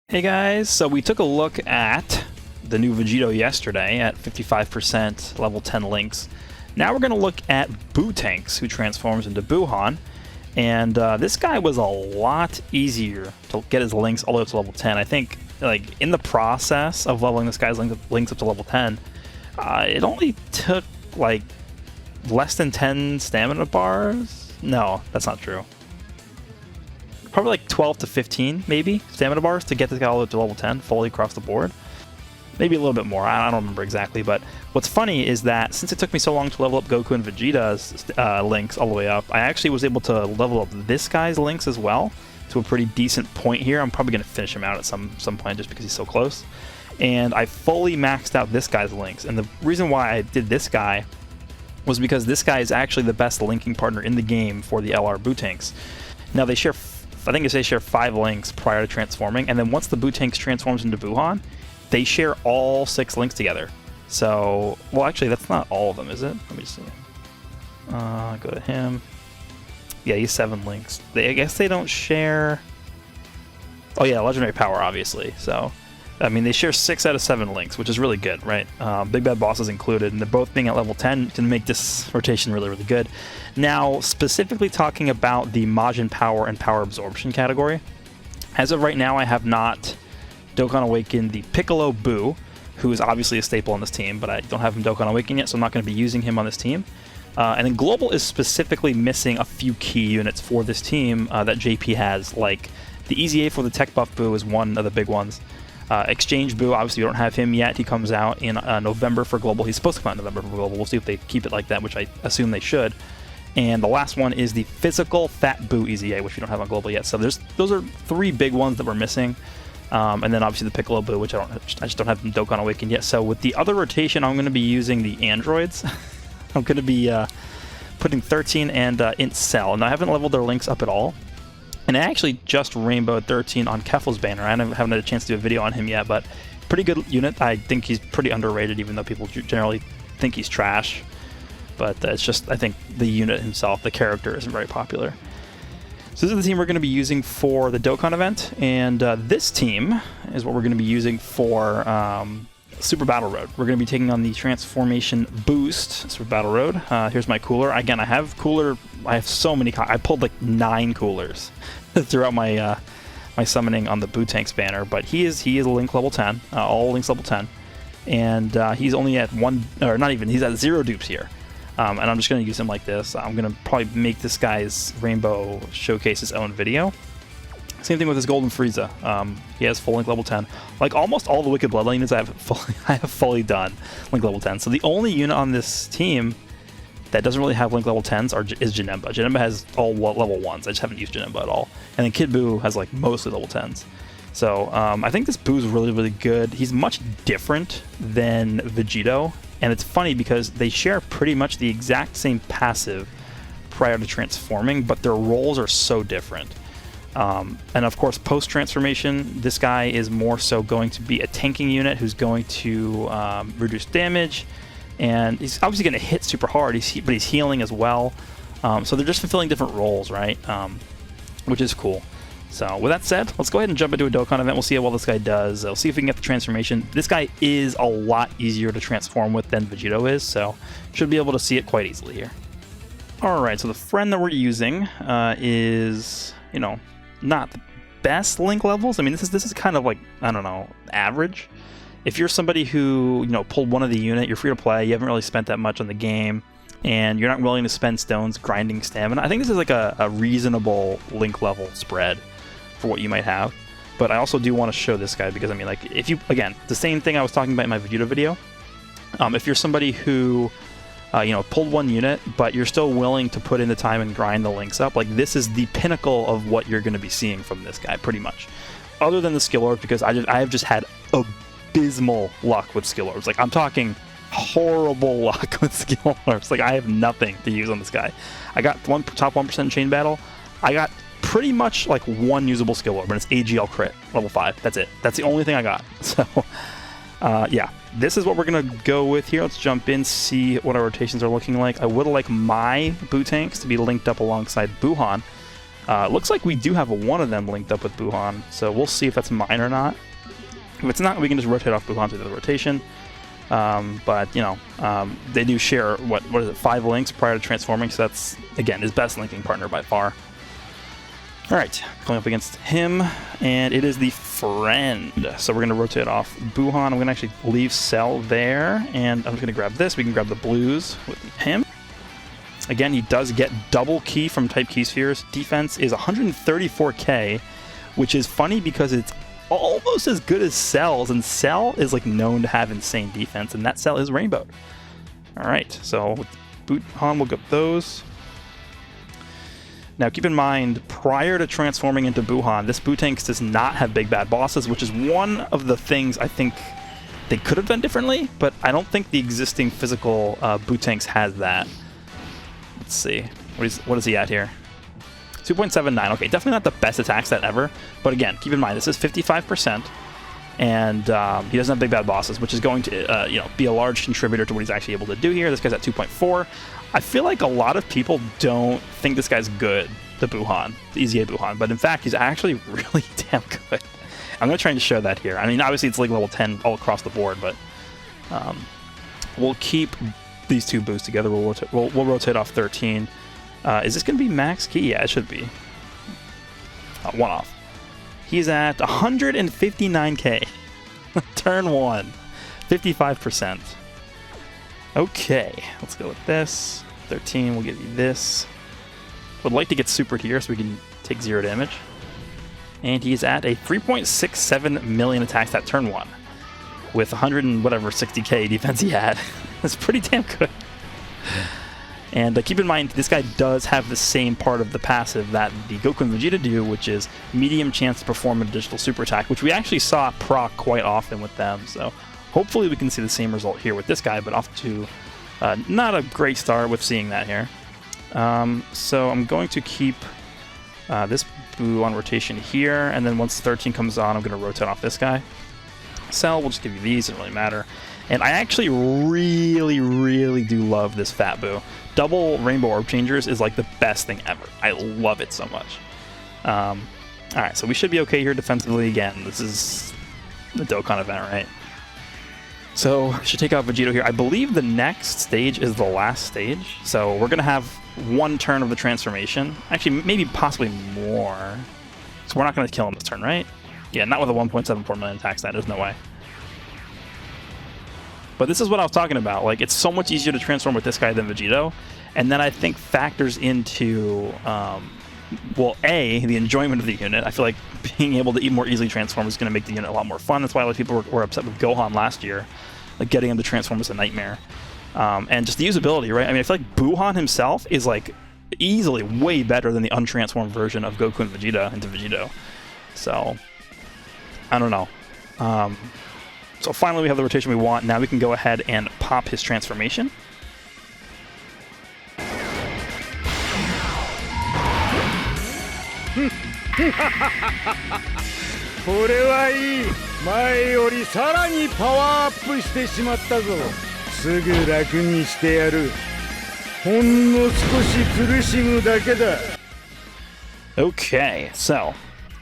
Hey guys, so we took a look at the new Vegito yesterday at 55% level 10 links. Now we're going to look at BUUHAN, who transforms into BUUHAN. And this guy was a lot easier to get his links all the way up to level 10. I think, like, in the process of leveling this guy's links up to level 10, it only took, like, less than 10 stamina bars? No, that's not true. Probably like 12 to 15, maybe, stamina bars to get this guy all the way up to level 10, fully across the board. Maybe a little bit more, I don't remember exactly, but what's funny is that since it took me so long to level up Goku and Vegeta's links all the way up, I actually was able to level up this guy's links as well to a pretty decent point here. I'm probably going to finish him out at some point just because he's so close. And I fully maxed out this guy's links, and the reason why I did this guy was because this guy is actually the best linking partner in the game for the LR BUUHAN. Now they share, I think they share 5 links prior to transforming, and then once the BUUHAN transforms into BUUHAN, they share all 6 links together. So, well, actually, that's not all of them, is it? Let me see. Go to him. Yeah, he's 7 links. I guess they don't share. Oh yeah, legendary power, obviously. So, I mean, they share 6 out of 7 links, which is really good, right? Big Bad Boss is included, and they're both being at level 10 to make this rotation really, really good. Now, specifically talking about the Majin Power and Power Absorption category, as of right now, I have not Dokkan Awakened the Piccolo Buu, who is obviously a staple on this team, but I don't have him Dokkan Awakened yet, so I'm not going to be using him on this team. And then Global is specifically missing a few key units for this team that JP has, like the EZA for the Tech Buff Buu is one of the big ones. Exchange Buu, obviously we don't have him yet. He comes out in November for Global. He's supposed to come out in November for Global. We'll see if they keep it like that, which I assume they should. And the last one is the Physical Fat Buu EZA, which we don't have on Global yet. So those are 3 big ones that we're missing. And then obviously the Piccolo Buu, which I just don't have them Dokkan Awakened yet. So with the other rotation, I'm going to be using the androids. I'm going to be putting 13 and Int Cell. And I haven't leveled their links up at all. And I actually just rainbowed 13 on Kefla's banner. I haven't had a chance to do a video on him yet, but pretty good unit. I think he's pretty underrated, even though people generally think he's trash. But it's just, I think the unit himself, the character, isn't very popular. So this is the team we're going to be using for the Dokkan event, and this team is what we're going to be using for Super Battle Road. We're going to be taking on the Transformation Boost Super Battle Road. Here's my cooler. Again, I have so many. I pulled like 9 coolers throughout my my summoning on the BUUHAN banner, but he is a link level 10, all links level 10, and he's only at 1, or not even. He's at 0 dupes here. And I'm just going to use him like this. I'm going to probably make this guy's Rainbow Showcase his own video. Same thing with his Golden Frieza. He has full link level 10. Like almost all the Wicked Bloodline units I have fully done link level 10. So the only unit on this team that doesn't really have link level 10s is Janemba. Janemba has all level 1s. I just haven't used Janemba at all. And then Kid Buu has like mostly level 10s. So I think this Buu is really, really good. He's much different than Vegito. And it's funny because they share pretty much the exact same passive prior to transforming, but their roles are so different. And of course, post-transformation, this guy is more so going to be a tanking unit who's going to reduce damage, and he's obviously going to hit super hard, but he's healing as well. So they're just fulfilling different roles, right? Which is cool. So with that said, let's go ahead and jump into a Dokkan event. We'll see how well this guy does. We'll see if we can get the transformation. This guy is a lot easier to transform with than Vegito is, so should be able to see it quite easily here. Alright, so the friend that we're using is, you know, not the best link levels. I mean, this is kind of like, I don't know, average. If you're somebody who, you know, pulled one of the unit, you're free to play, you haven't really spent that much on the game, and you're not willing to spend stones grinding stamina, I think this is like a reasonable link level spread for what you might have. But I also do want to show this guy because, I mean, like, if you, again, the same thing I was talking about in my Vegeta video, if you're somebody who, you know, pulled one unit, but you're still willing to put in the time and grind the links up, like, this is the pinnacle of what you're going to be seeing from this guy, pretty much. Other than the skill orbs, because I have just had abysmal luck with skill orbs. Like, I'm talking horrible luck with skill orbs. Like, I have nothing to use on this guy. I got top 1% chain battle. I got pretty much like 1 usable skill orb, and it's AGL crit level 5. That's it. That's the only thing I got. So yeah, this is what we're gonna go with here. Let's jump in, see what our rotations are looking like. I would like my BUUHAN to be linked up alongside BUUHAN, Looks like we do have one of them linked up with BUUHAN, so we'll see if that's mine or not. If it's not, we can just rotate off BUUHAN through the rotation. But, you know, they do share, what is it, 5 links prior to transforming, so that's, again, his best linking partner by far. Alright, going up against him, and it is the friend. So we're going to rotate off BUUHAN. I'm going to actually leave Cell there, and I'm just going to grab this. We can grab the blues with him. Again, he does get double key from type key spheres. Defense is 134k, which is funny because it's almost as good as Cell's, and Cell is like known to have insane defense, and that Cell is rainbowed. Alright, so with BUUHAN, we'll get those. Now keep in mind, prior to transforming into BUUHAN, this Bootanks does not have big bad bosses, which is one of the things I think they could have done differently, but I don't think the existing physical Bootanks has that. Let's see, what is he at here? 2.79, okay, definitely not the best attack stat ever, but again, keep in mind, this is 55%, and he doesn't have big bad bosses, which is going to you know, be a large contributor to what he's actually able to do here. This guy's at 2.4. I feel like a lot of people don't think this guy's good, the BUUHAN, the Easy A BUUHAN, but in fact, he's actually really damn good. I'm going to try and show that here. I mean, obviously, it's like level 10 all across the board, but we'll keep these two boosts together. We'll rotate off 13. Is this going to be max key? Yeah, it should be. One off. He's at 159k. Turn 1. 55%. Okay, let's go with this. 13, we'll give you this. Would like to get supered here so we can take 0 damage. And he's at a 3.67 million attack stat turn 1. With 100 and whatever 60k defense he had. That's pretty damn good. And keep in mind, this guy does have the same part of the passive that the Goku and Vegeta do, which is medium chance to perform a digital super attack, which we actually saw proc quite often with them. So hopefully we can see the same result here with this guy, but off to not a great start with seeing that here. So I'm going to keep this Boo on rotation here, and then once 13 comes on, I'm going to rotate off this guy. Cell, we'll just give you these, it doesn't really matter. And I actually really, really do love this Fat Boo. Double Rainbow Orb Changers is like the best thing ever. I love it so much. Alright, so we should be okay here defensively again. This is the Dokkan event, right? So, should take out Vegito here. I believe the next stage is the last stage. So, we're going to have one turn of the transformation. Actually, maybe possibly more. So, we're not going to kill him this turn, right? Yeah, not with a 1.74 million attack stat. There's no way. But this is what I was talking about. Like, it's so much easier to transform with this guy than Vegito. And then I think factors into, well, A, the enjoyment of the unit. I feel like being able to more easily transform is going to make the unit a lot more fun. That's why a lot of people were upset with Gohan last year. Like, getting him to transform was a nightmare. And just the usability, right? I mean, I feel like BUUHAN himself is, like, easily way better than the untransformed version of Goku and Vegeta into Vegito. So, I don't know. So finally we have the rotation we want. Now we can go ahead and pop his transformation. Okay, so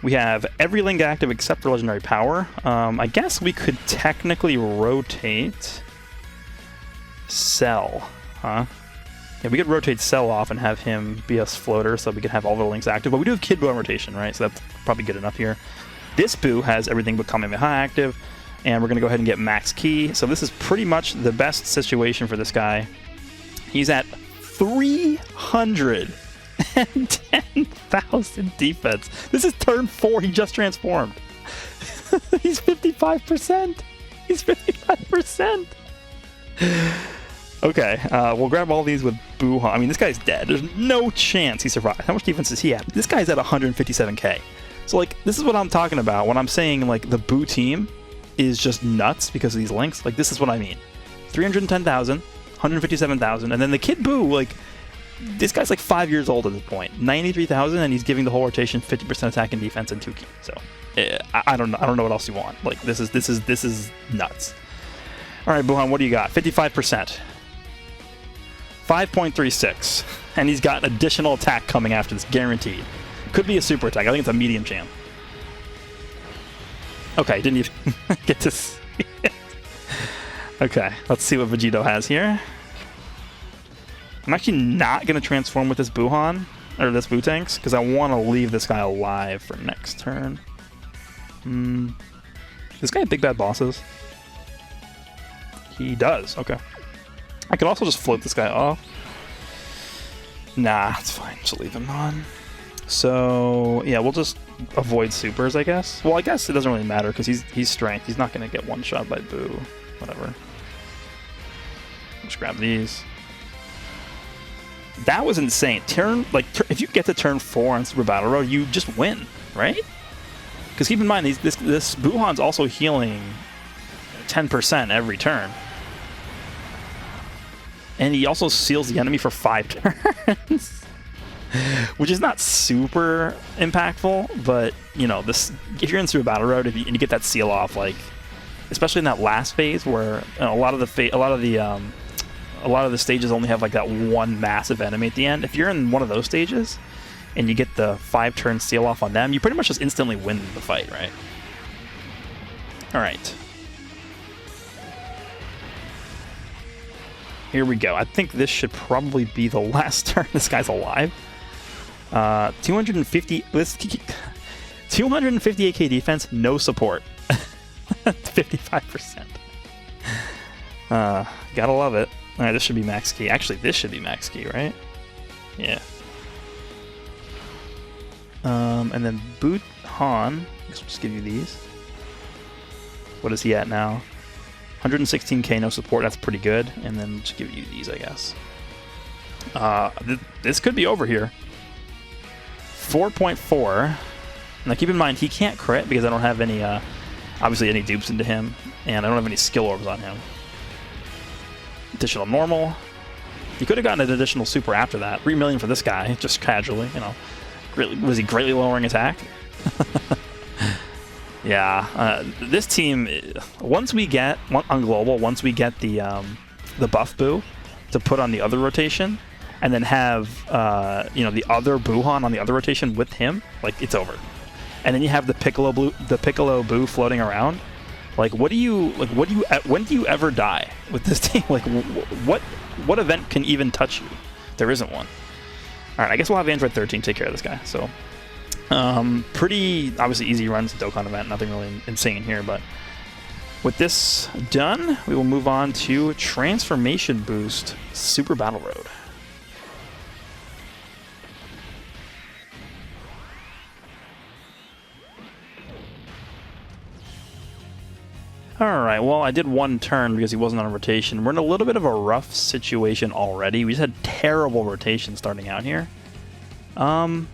we have every link active except for Legendary Power. I guess we could technically rotate Cell, huh? Yeah, we could rotate Cell off and have him be a floater so we could have all the links active. But we do have Kid Buu on rotation, right? So that's probably good enough here. This Buu has everything but Kamehameha active, and we're going to go ahead and get Max Key. So this is pretty much the best situation for this guy. He's at 310,000 defense. This is turn 4. He just transformed. He's 55%. He's 55%. Okay, we'll grab all these with BUUHAN. I mean, this guy's dead. There's no chance he survived. How much defense is he at? This guy's at 157k. So, like, this is what I'm talking about when I'm saying, like, the Buu team is just nuts because of these links. Like, this is what I mean. 310,000, 157,000, and then the Kid Buu, like, this guy's like 5 years old at this point. 93,000, and he's giving the whole rotation 50% attack and defense and 2 key. So, I don't know what else you want. Like, this is nuts. All right, BUUHAN, what do you got? 55%. 5.36, and he's got additional attack coming after this, guaranteed. Could be a super attack. I think it's a medium champ. Okay, didn't even get to see it. Okay, let's see what Vegito has here. I'm actually not going to transform with this BUUHAN, or this BUUTANKS, because I want to leave this guy alive for next turn. This guy have big bad bosses? He does, okay. I could also just float this guy off. Nah, it's fine, just leave him on. So, yeah, we'll just avoid supers, I guess. Well, I guess it doesn't really matter, because he's strength. He's not going to get one shot by Boo. Whatever. Just grab these. That was insane. If you get to turn 4 on Super Battle Road, you just win, right? Because keep in mind, this BUUHAN's also healing 10% every turn. And he also seals the enemy for 5 turns. Which is not super impactful, but, you know, if you're in Super Battle Road and you get that seal off, like, especially in that last phase where a lot of the stages only have like that one massive enemy at the end. If you're in one of those stages and you get the 5-turn seal off on them, you pretty much just instantly win the fight, right? All right. Here we go. I think this should probably be the last turn this guy's alive. 250 AK defense, no support. 55%. Gotta love it. Alright, this should be max key. Actually, this should be max key, right? Yeah. And then BUUHAN. I guess we'll just give you these. What is he at now? 116k, no support. That's pretty good. And then just give you these, I guess. This could be over here. 4.4. Now keep in mind, he can't crit because I don't have any, obviously any dupes into him. And I don't have any skill orbs on him. Additional normal. You could have gotten an additional super after that. 3 million for this guy, just casually, you know. Was he greatly lowering attack? Yeah, this team, once we get on global, once we get the buff Boo to put on the other rotation, and then have you know, the other BUUHAN on the other rotation with him, like, it's over. And then you have the Piccolo Boo floating around. Like, when do you ever die with this team? Like, what event can even touch you? There isn't one. All right, I guess we'll have Android 13 take care of this guy. So, pretty obviously easy runs to Dokkan event. Nothing really insane here, but with this done, we will move on to Transformation Boost Super Battle Road. Alright, well, I did one turn because he wasn't on a rotation. We're in a little bit of a rough situation already. We just had terrible rotation starting out here. We're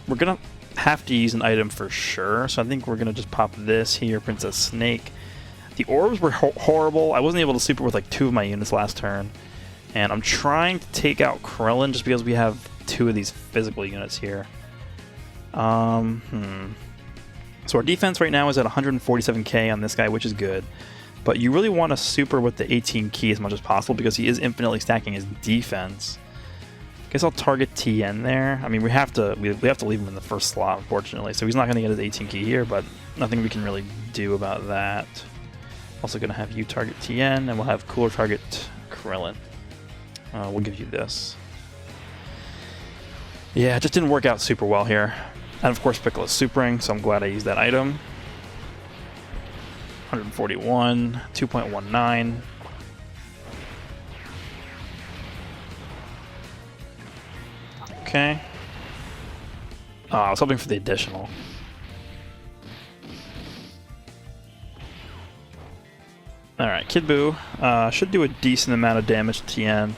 going to have to use an item for sure, so I think we're going to just pop this here, Princess Snake. The orbs were horrible. I wasn't able to super with like 2 of my units last turn. And I'm trying to take out Krillin just because we have 2 of these physical units here. So our defense right now is at 147k on this guy, which is good. But you really want to super with the 18 key as much as possible because he is infinitely stacking his defense. Guess I'll target TN there. I mean, we have to leave him in the first slot, unfortunately. So he's not going to get his 18 key here, but nothing we can really do about that. Also going to have you target TN, and we'll have Cooler target Krillin. We'll give you this. Yeah, it just didn't work out super well here. And of course Piccolo's supering, so I'm glad I used that item. 141, 2.19. Okay. I was hoping for the additional. Alright, Kid Buu should do a decent amount of damage to TN.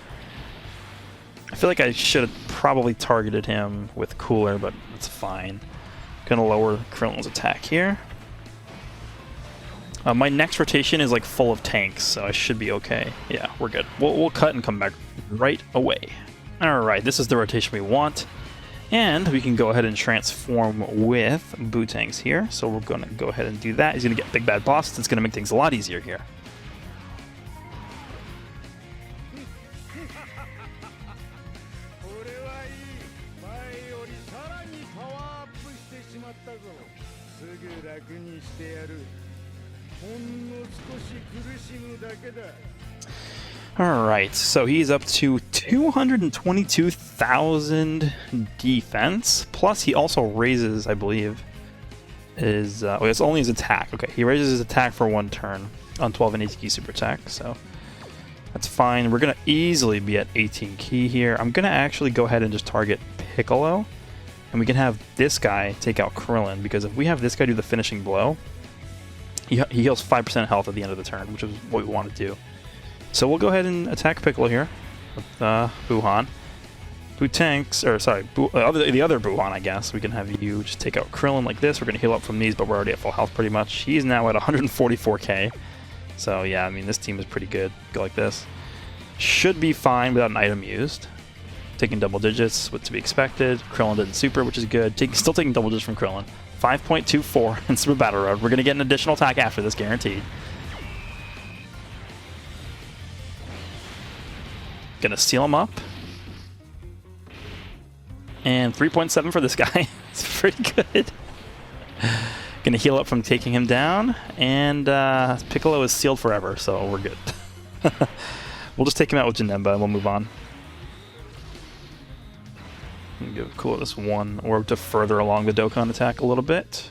I feel like I should have probably targeted him with Cooler, but it's fine. Gonna lower Krillin's attack here. My next rotation is like full of tanks, so I should be okay. Yeah, we're good. We'll cut and come back right away. Alright, this is the rotation we want. And we can go ahead and transform with BUUTANKS here. So we're gonna go ahead and do that. He's gonna get big bad bosses. It's gonna make things a lot easier here. Alright, so he's up to 222,000 defense, plus he also raises, I believe, his, it's only his attack. Okay, he raises his attack for 1 turn on 12 and 18 key super attack, so that's fine. We're going to easily be at 18 key here. I'm going to actually go ahead and just target Piccolo, and we can have this guy take out Krillin, because if we have this guy do the finishing blow, he heals 5% health at the end of the turn, which is what we want to do. So we'll go ahead and attack Piccolo here with BUUHAN. The other BUUHAN, I guess. We can have you just take out Krillin like this. We're going to heal up from these, but we're already at full health pretty much. He's now at 144k. So yeah, I mean, this team is pretty good. Go like this. Should be fine without an item used. Taking double digits, what's to be expected. Krillin didn't super, which is good. Still taking double digits from Krillin. 5.24 in Super Battle Road. We're going to get an additional attack after this, guaranteed. Gonna seal him up. And 3.7 for this guy. It's pretty good. Gonna heal up from taking him down. And Piccolo is sealed forever, so we're good. We'll just take him out with Janemba and we'll move on. Give Cooler this 1 orb to further along the Dokkan attack a little bit.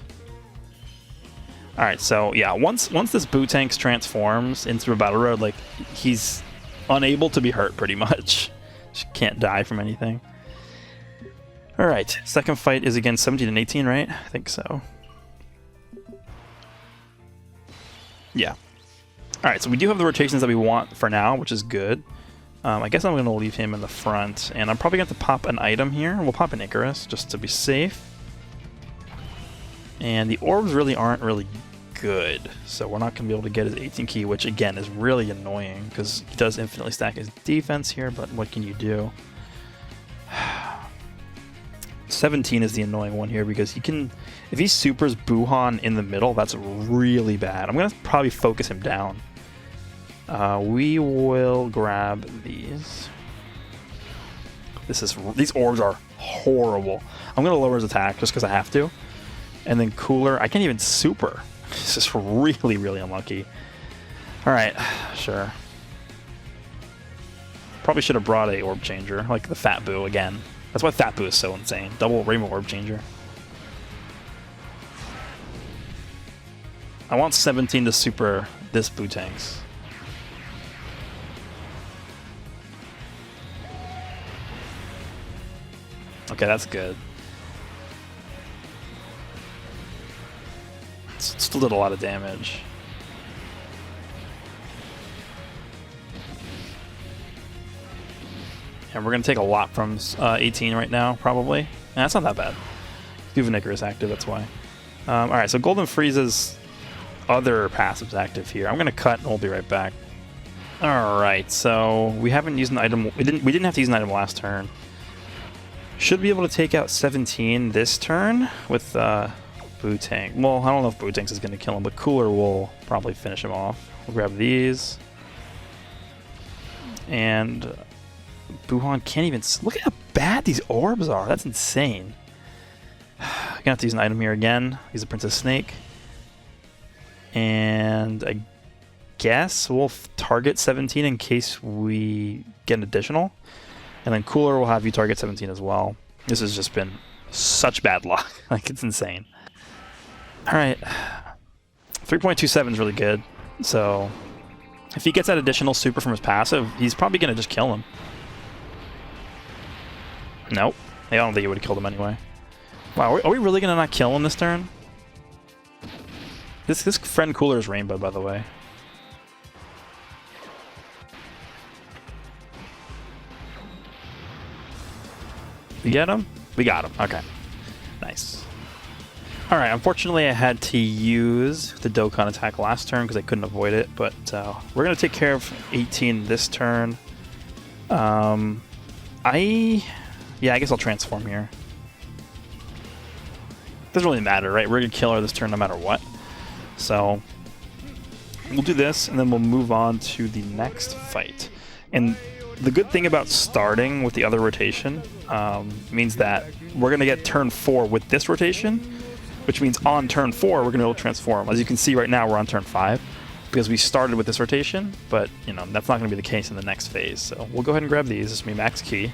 Alright, so yeah, once this Buu-Tanks transforms into a Battle Road, like, he's unable to be hurt pretty much. Just can't die from anything. Alright, second fight is against 17 and 18, right? I think so. Yeah. Alright, so we do have the rotations that we want for now, which is good. I guess I'm going to leave him in the front, and I'm probably going to have to pop an item here. We'll pop an Icarus, just to be safe. And the orbs really aren't really good, so we're not going to be able to get his 18 key, which again is really annoying, because he does infinitely stack his defense here, but what can you do? 17 is the annoying one here, because he can, if he supers BUUHAN in the middle, that's really bad. I'm going to probably focus him down. We will grab these. These orbs are horrible. I'm going to lower his attack just because I have to. And then Cooler, I can't even super. It's just really, really unlucky. Alright, sure. Probably should have brought a orb changer, like the Fat Buu again. That's why Fat Buu is so insane. Double Rainbow Orb Changer. I want 17 to super this Buu-Tanks. Okay, that's good. Still did a lot of damage. And we're going to take a lot from 18 right now, probably. And that's not that bad. Juvenica is active, that's why. Alright, so Golden Frieza's other passive's active here. I'm going to cut and we'll be right back. Alright, so we haven't used an item. We didn't have to use an item last turn. Should be able to take out 17 this turn with Buu-Tank. Well, I don't know if Buu-Tanks is going to kill him, but Cooler will probably finish him off. We'll grab these. And BUUHAN can't even... Look at how bad these orbs are. That's insane. I'm going to have to use an item here again. Use a Princess Snake. And I guess we'll target 17 in case we get an additional. And then Cooler will have you target 17 as well. This has just been such bad luck. Like, it's insane. Alright. 3.27 is really good. So, if he gets that additional super from his passive, he's probably going to just kill him. Nope. I don't think he would have killed him anyway. Wow, are we really going to not kill him this turn? This friend Cooler is Rainbow, by the way. We get him? We got him. Okay. Nice. Alright, unfortunately I had to use the Dokkan attack last turn because I couldn't avoid it, but we're going to take care of 18 this turn. Yeah, I guess I'll transform here. Doesn't really matter, right? We're going to kill her this turn no matter what. So, we'll do this, and then we'll move on to the next fight. And the good thing about starting with the other rotation means that we're going to get turn 4 with this rotation, which means on turn 4 we're going to be able to transform. As you can see right now, we're on turn 5 because we started with this rotation, but you know that's not going to be the case in the next phase. So we'll go ahead and grab these. This will be max key,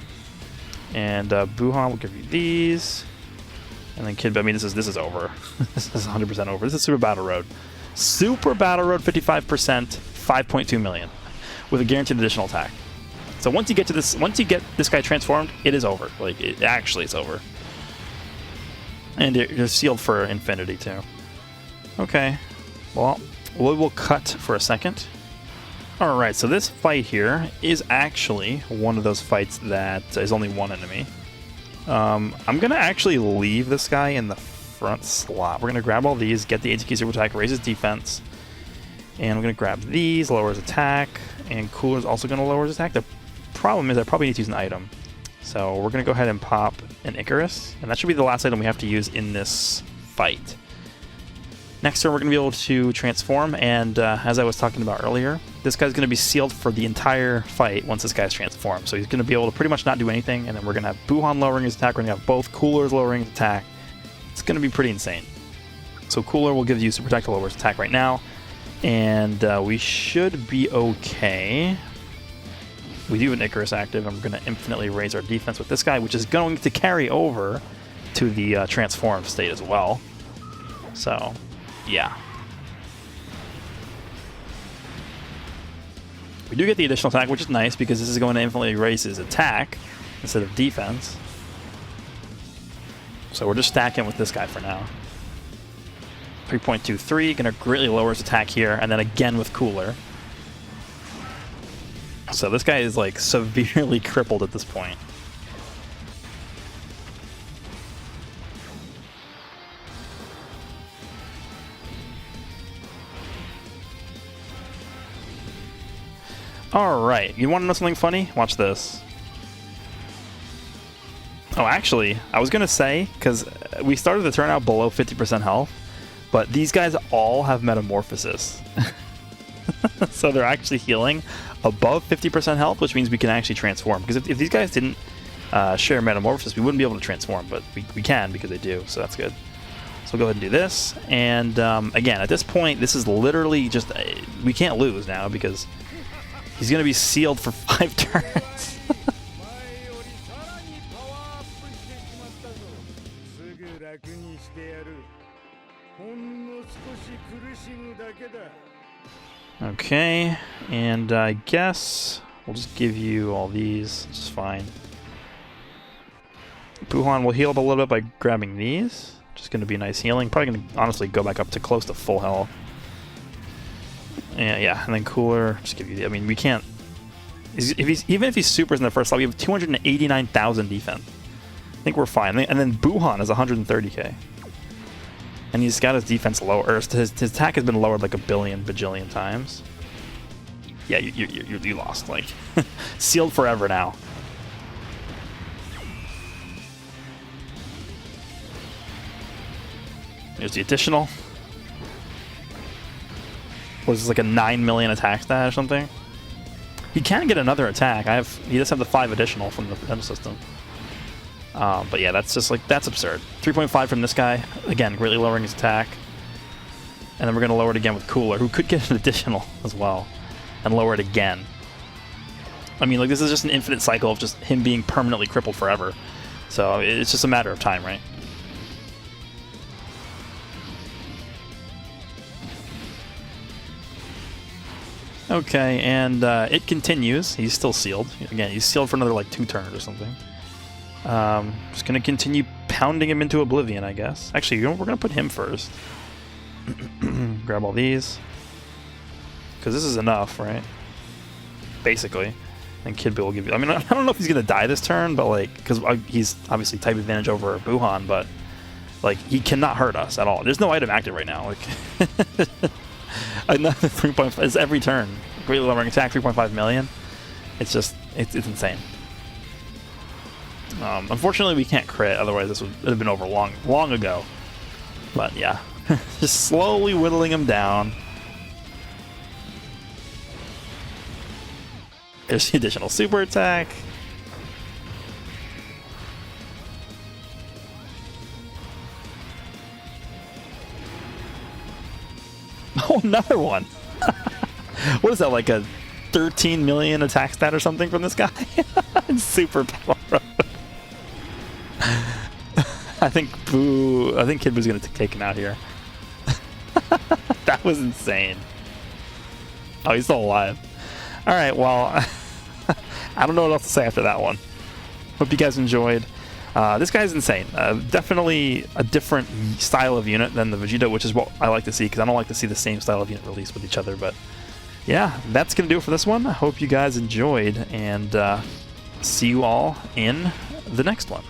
and BUUHAN will give you these, and then Kid. I mean, this is over. This is 100% over. This is Super Battle Road. Super Battle Road, 55%, 5.2 million, with a guaranteed additional attack. So once you get this guy transformed, it is over. Like it actually is over. And you're sealed for infinity too. Okay, well, we will cut for a second. Alright, so this fight here is actually one of those fights that is only one enemy. I'm going to actually leave this guy in the front slot. We're going to grab all these, get the ATK super attack, raise his defense. And we're going to grab these, lower his attack, and Cooler is also going to lower his attack. The problem is I probably need to use an item. So we're going to go ahead and pop an Icarus, and that should be the last item we have to use in this fight. Next turn we're going to be able to transform, and as I was talking about earlier, this guy's going to be sealed for the entire fight once this guy's transformed. So he's going to be able to pretty much not do anything, and then we're going to have BUUHAN lowering his attack, we're going to have both Coolers lowering his attack. It's going to be pretty insane. So Cooler will give you super attack to lower his attack right now, and we should be okay. We do have an Icarus active, and we're going to infinitely raise our defense with this guy, which is going to carry over to the transformed state as well. So, yeah. We do get the additional attack, which is nice, because this is going to infinitely raise his attack instead of defense. So we're just stacking with this guy for now. 3.23, going to greatly lower his attack here, and then again with Cooler. So this guy is like severely crippled at this point. Alright, you want to know something funny? Watch this. Oh, actually, I was going to say, because we started the turn out below 50% health, but these guys all have Metamorphosis. So they're actually healing above 50% health, which means we can actually transform. Because if these guys didn't share Metamorphosis, we wouldn't be able to transform, but we can because they do, so that's good. So we'll go ahead and do this. And again, at this point, this is literally just... we can't lose now because he's going to be sealed for 5 turns. Okay, and I guess we'll just give you all these, which is fine. BUUHAN will heal up a little bit by grabbing these. Just going to be nice healing. Probably going to honestly go back up to close to full health. Yeah, and then Cooler, just give you the... I mean, we can't... even if he's supers in the first slot, we have 289,000 defense. I think we're fine. And then BUUHAN is 130k. And he's got his defense lower, or his attack has been lowered like a bajillion times. Yeah, you lost, like, sealed forever now. There's the additional. Was this like a 9 million attack stat or something? He can get another attack. He does have the 5 additional from the potential system. But yeah, that's just like, that's absurd. 3.5 from this guy. Again, greatly lowering his attack. And then we're going to lower it again with Cooler, who could get an additional as well. And lower it again. I mean, like, this is just an infinite cycle of just him being permanently crippled forever. So it's just a matter of time, right? Okay, and it continues. He's still sealed. Again, he's sealed for another like 2 turns or something. Just gonna continue pounding him into oblivion, I guess. Actually, you know, we're gonna put him first. Grab all these, because this is enough, right? Basically. And Kid Bill will give you... I mean, I don't know if he's gonna die this turn, but like, because he's obviously type advantage over BUUHAN, but like, he cannot hurt us at all. There's no item active right now. Like, another 3.5 is every turn. Greatly lowering attack, 3.5 million. It's just, it's insane. Unfortunately, we can't crit. Otherwise, this would have been over long ago. But yeah, just slowly whittling him down. There's the additional super attack. Oh, another one. What is that, like a 13 million attack stat or something from this guy? Super power up. I think Kid Boo's gonna take him out here. That was insane. Oh, he's still alive. All right, well, I don't know what else to say after that one. Hope you guys enjoyed. This guy's insane. Definitely a different style of unit than the Vegeta, which is what I like to see, because I don't like to see the same style of unit released with each other. But yeah, that's going to do it for this one. I hope you guys enjoyed, and see you all in the next one.